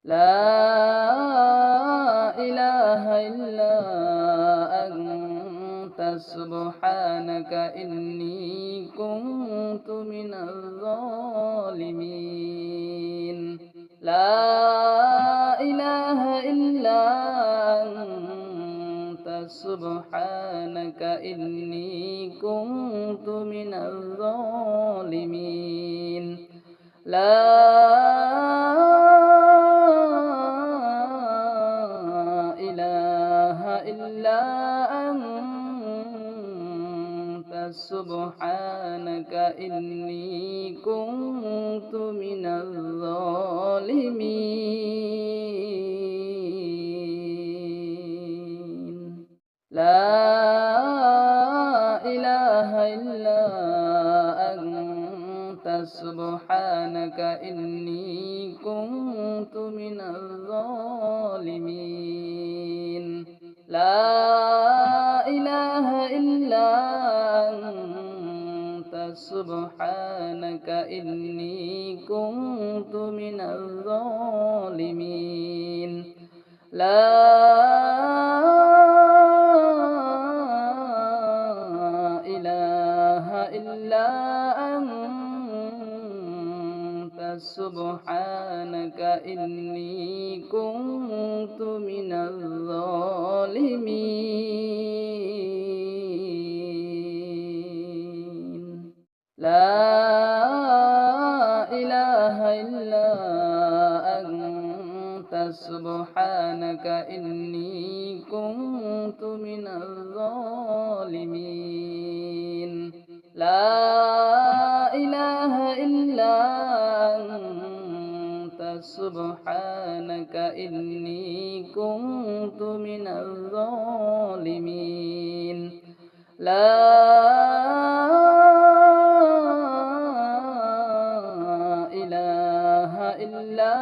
لا إله إلا أنت سبحانك إني كنت من الظالمين لا إله إلا أنت سبحانك إني كنت من الظالمين لا إله إلا أنت سبحانك إني كنت من الظالمين لا إله إلا أنت سبحانك إني كنت من الظالمين لا إله إلا أنت سبحانك إني كنت من الظالمين لا إله إلا أنت سبحانك إني كنت من الظالمين لا إله إلا أنت سبحانك إني كنت من الظالمين لا إله إلا أنت سبحانك إني كنت من الظالمين لا إله إلا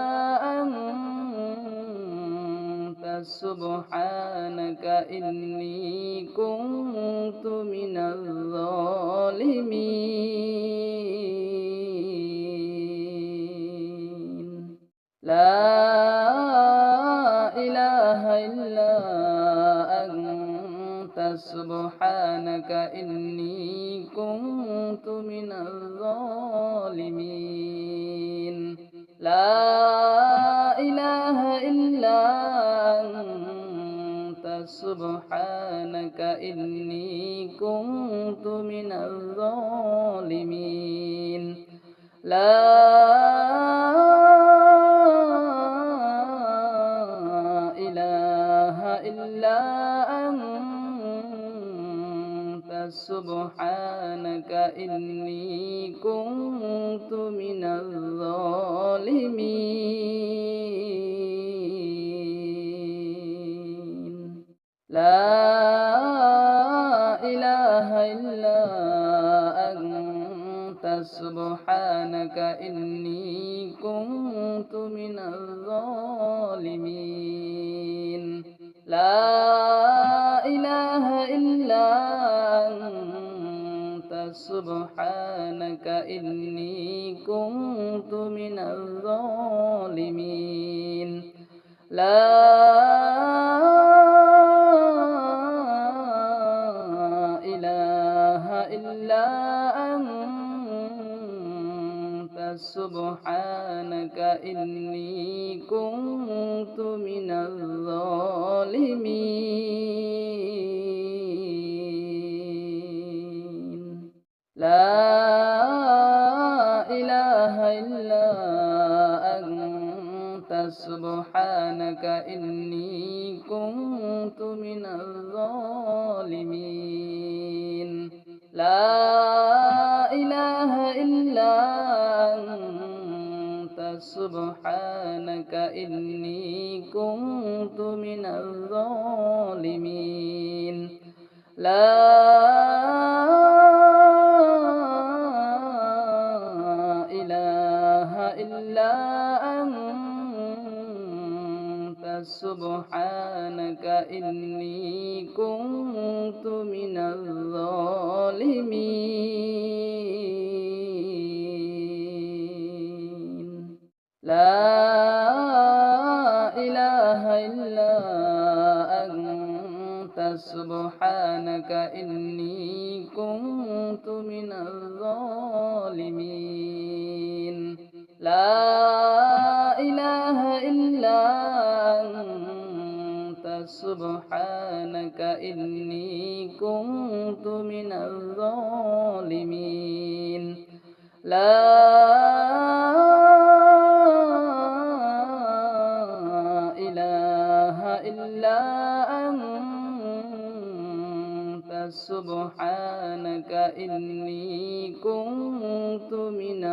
أنت سبحانك إني كنت من الظالمين لا إله إلا أنت سبحانك إني كنت من الظالمين لا إله إلا أنت سبحانك إني كنت من الظالمين لا إله إلا أنت سبحانك إني كنت من الظالمين لا إله إلا أنت سبحانك إني كنت من الظالمين لا إله إلا أنت سبحانك إني كنت من الظالمين لا إله إلا أنت سبحانك إني كنت من الظالمين لا إله إلا أنت سبحانك إني كنت من الظالمين لا إله إلا أنت سبحانك إني كنت من الظالمين لا إله إلا أنت سبحانك إني كنت من الظالمين لا سبحانك إني كنت من الظالمين لا إله إلا أنت سبحانك إني كنت من الظالمين لا إله إلا أنت سبحانك إني كنت من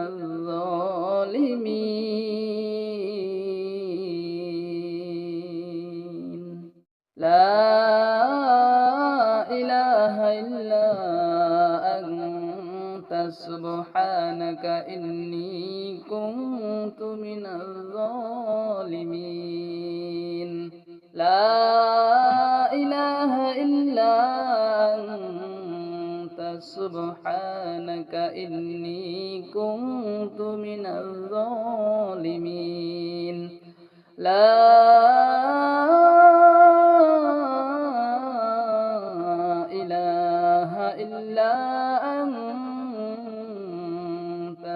الظالمين لا إله إلا أنت سبحانك إني كنت من الظالمين لا إله إلا أنت سبحانك إني كنت من الظالمين لا إله إلا أنت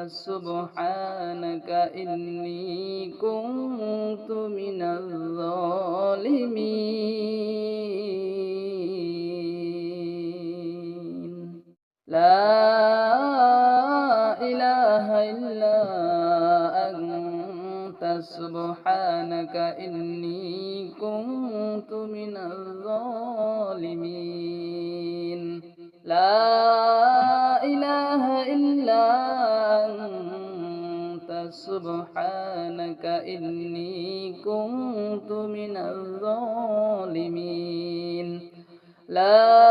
سبحانك إني كنت من الظالمين لا إله إلا أنت سبحانك إني كنت من الظالمين لا إله إلا أنت سبحانك إني كنت من الظالمين لا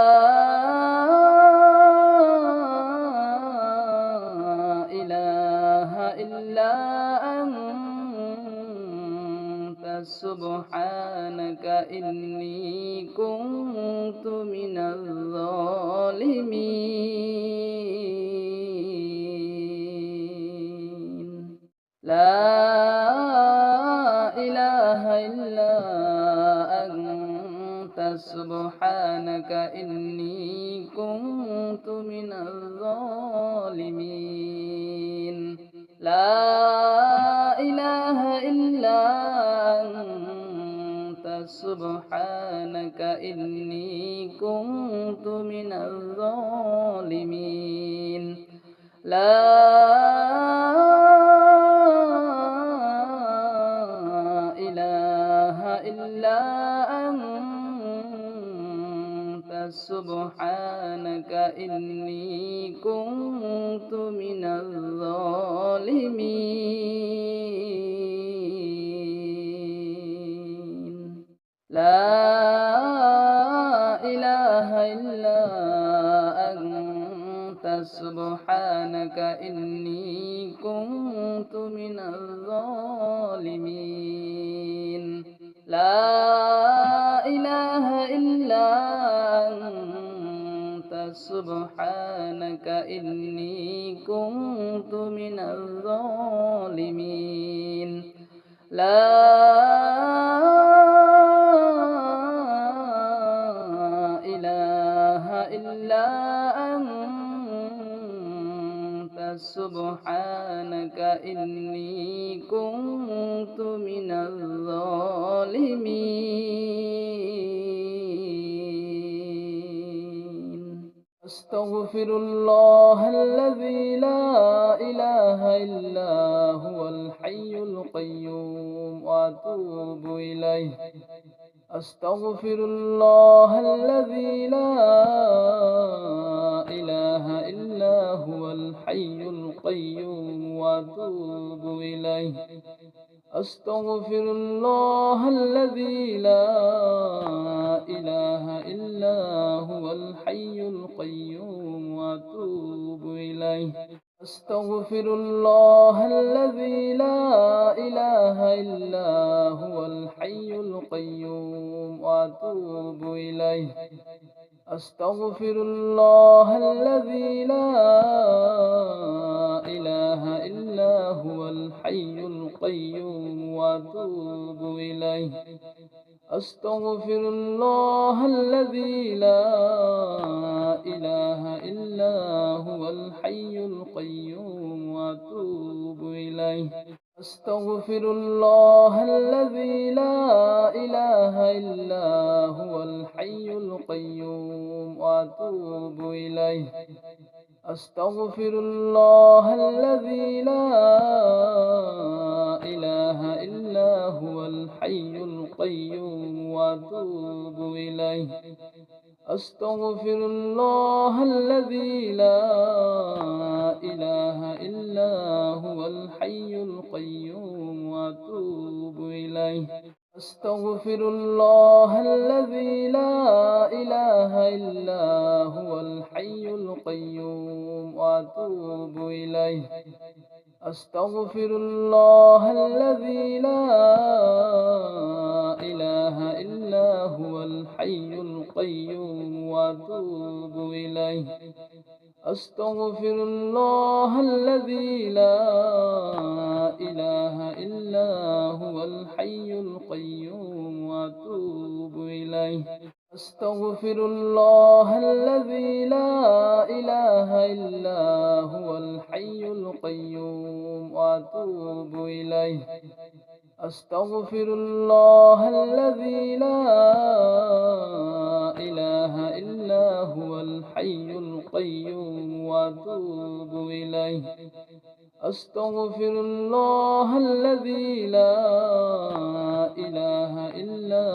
إله إلا أنت سبحانك إني كنت من الظالمين لا إله إلا أنت سبحانك إني كنت من الظالمين لا إله إلا أنت سبحانك إني كنت من الظالمين لا إله إلا أنت سبحانك إني كنت من الظالمين لا إله إلا أنت سبحانك إني كنت من الظالمين لا إله إلا أنت سبحانك إني كنت من الظالمين لا إله إلا أنت سبحانك إني كنت من الظالمين أستغفر الله الذي لا إله إلا هو الحي القيوم وأتوب إليه أستغفر الله الذي لا إله إلا هو الحي القيوم وأتوب إليه أستغفر الله الذي لا إله إلا هو الحي القيوم وأتوب إليه أستغفر الله الذي لا إله إلا هو الحي القيوم وأتوب إليه. أستغفر الله الذي لا إله إلا هو الحي القيوم وأتوب إليه. أستغفر الله الذي لا إله إلا هو الحي القيوم وأتوب إليه. أستغفر الله الذي لا إله إلا هو الحي القيوم وأتوب إليه. أستغفر الله الذي لا إله إلا هو الحي القيوم وأتوب إليه. أستغفر الله الذي لا إله إلا هو الحي القيوم وأتوب إليه. أستغفر الله الذي لا إله إلا هو الحي القيوم وأتوب إليه. أستغفر الله الذي لا إله إلا هو الحي القيوم وأتوب إليه. أستغفر الله الذي لا إله إلا هو الحي القيوم وأتوب إليه. أستغفر الله الذي لا إله إلا هو الحي القيوم وأتوب إليه. أستغفر الله الذي لا إله إلا هو الحي القيوم وأتوب إليه. أستغفر الله الذي لا إله إلا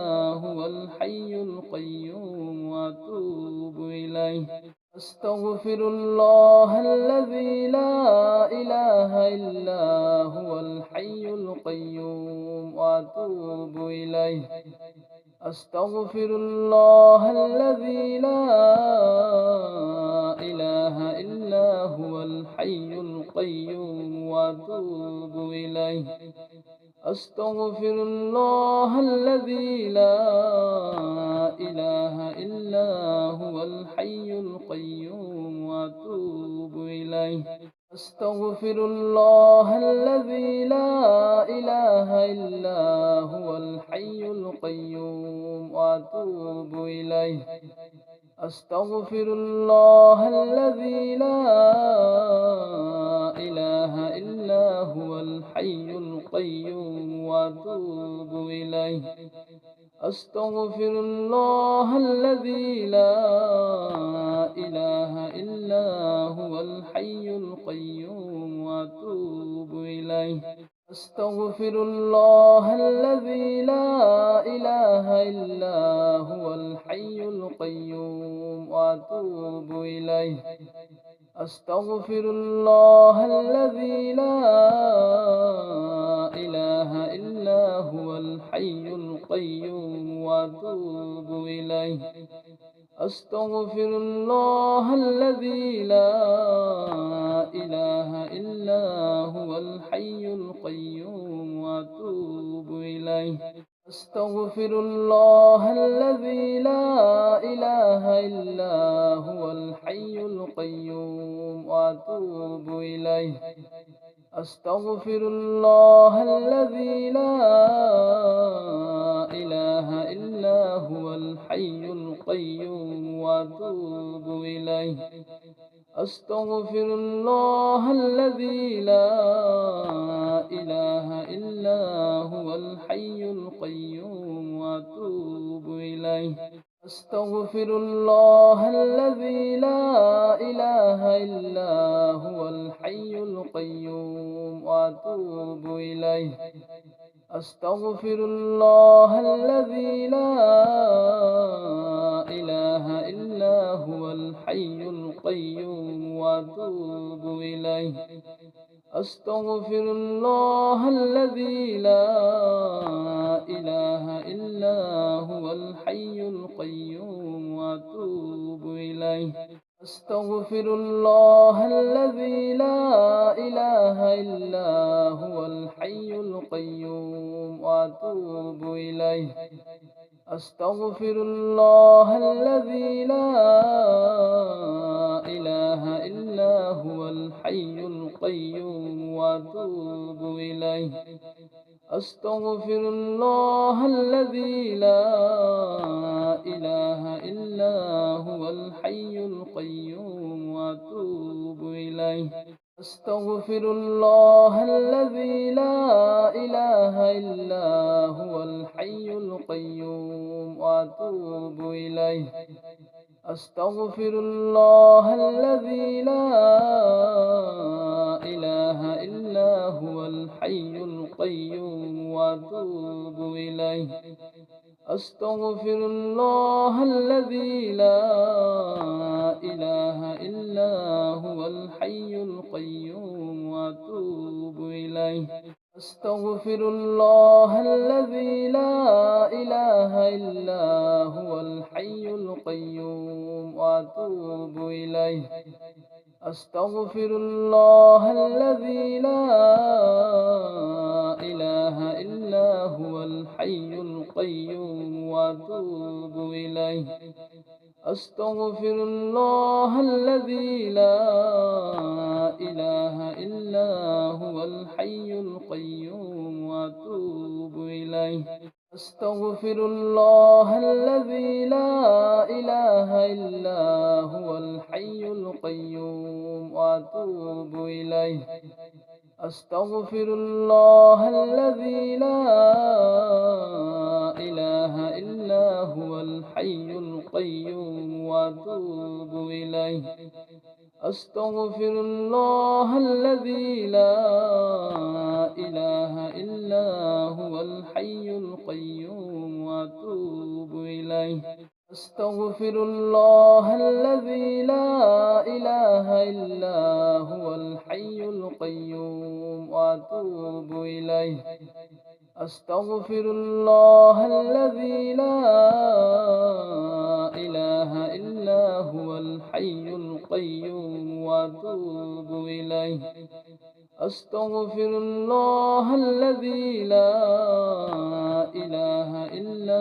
هو الحي القيوم وأتوب إليه. أستغفر الله الذي لا إله إلا هو الحي القيوم وأتوب إليه. أستغفر الله الذي لا إله إلا هو الحي القيوم وأتوب إليه. أستغفر الله الذي لا إله إلا هو الحي القيوم وأتوب إليه. أستغفر الله الذي لا إله إلا هو الحي القيوم وأتوب إليه. أستغفر الله الذي لا إله إلا هو الحي القيوم وأتوب إليه. أستغفر الله الذي لا إله إلا هو الحي القيوم وأتوب إليه. أستغفر الله الذي لا إله إلا هو الحي القيوم وأتوب إليه. أستغفر الله الذي لا إله إلا هو الحي القيوم وأتوب إليه. أستغفر الله الذي لا إله إلا هو الحي القيوم وأتوب إليه. أستغفر الله الذي لا إله إلا هو الحي القيوم وأتوب إليه. أستغفر الله الذي لا إله إلا هو الحي القيوم وأتوب إليه. أستغفر الله الذي لا إله إلا هو الحي القيوم وأتوب إليه. أستغفر الله الذي لا إله إلا هو الحي القيوم وأتوب إليه. أستغفر الله الذي لا إله إلا هو الحي القيوم وأتوب إليه. أستغفر الله الذي لا إله إلا هو الحي القيوم وأتوب إليه. أستغفر الله الذي لا إلا هو الحي القيوم وأتوب إليه أستغفر الله الذي لا إله إلا هو الحي القيوم وأتوب إليه أستغفر الله الذي لا إله إلا هو الحي القيوم وأتوب إليه أستغفر الله الذي لا إله إلا هو الحي القيوم وأتوب إليه أستغفر الله الذي لا إله إلا هو الحي القيوم وأتوب إليه أستغفر الله الذي لا إله إلا هو الحي القيوم وأتوب إليه أستغفر الله الذي لا إله إلا هو الحي القيوم وأتوب إليه أستغفر الله الذي لا إله إلا هو الحي القيوم وأتوب إليه أستغفر الله الذي لا إله إلا هو الحي القيوم وأتوب إليه أستغفر الله الذي لا إله إلا هو الحي القيوم وأتوب إليه أستغفر الله الذي لا إله إلا هو الحي القيوم وأتوب إليه أستغفر الله الذي لا إله إلا هو الحي القيوم وأتوب إليه أستغفر الله الذي لا إله إلا هو الحي القيوم وأتوب إليه أستغفر الله الذي لا إله إلا هو الحي القيوم وأتوب إليه أستغفر الله الذي لا إله إلا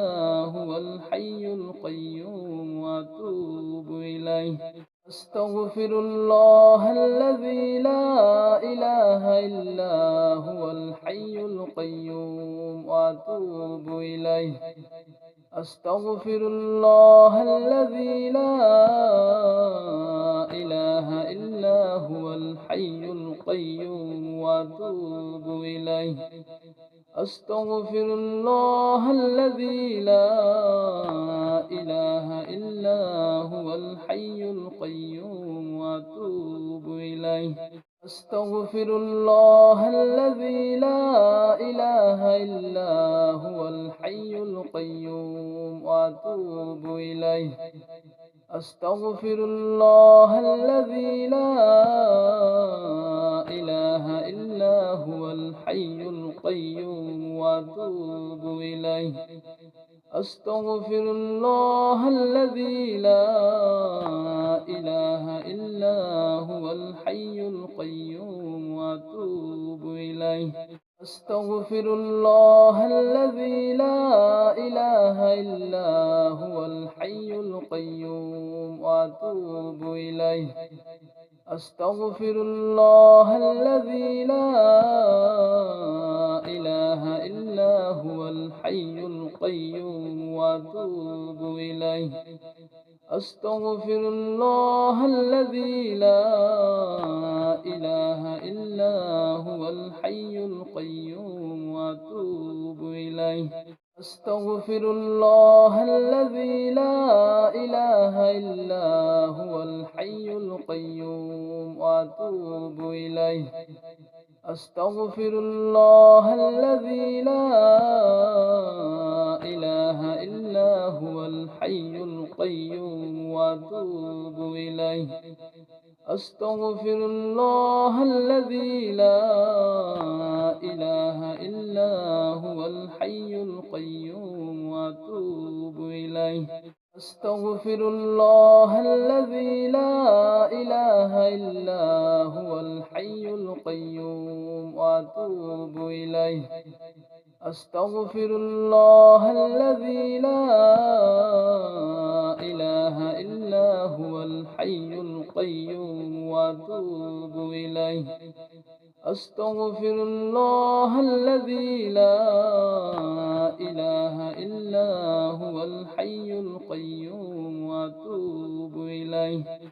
هو الحي القيوم وأتوب إليه أستغفر الله الذي لا إله إلا هو الحي القيوم وأتوب إليه أستغفر الله الذي لا إله إلا هو الحي القيوم وأتوب إليه أستغفر الله الذي لا إله إلا هو الحي القيوم وأتوب إليه أستغفر الله الذي لا إله إلا هو الحي القيوم وأتوب إليه أستغفر الله الذي لا إله إلا هو الحي القيوم وأتوب إليه أستغفر الله الذي لا إله إلا هو الحي القيوم وأتوب إليه أستغفر الله الذي لا إله إلا هو الحي القيوم وأتوب إليه أستغفر الله الذي لا إله إلا هو الحي القيوم وأتوب إليه أستغفر الله الذي لا إله إلا هو الحي القيوم وأتوب إليه أستغفر الله الذي لا إله إلا هو الحي القيوم وأتوب إليه أستغفر الله الذي لا إله إلا هو الحي القيوم وأتوب إليه أستغفر الله الذي لا إله إلا هو الحي القيوم وأتوب إليه أستغفر الله الذي لا إله إلا هو الحي القيوم وأتوب إليه. أستغفر الله الذي لا إله إلا هو الحي القيوم وأتوب إليه. أستغفر الله الذي لا إله إلا هو الحي القيوم وأتوب إليه.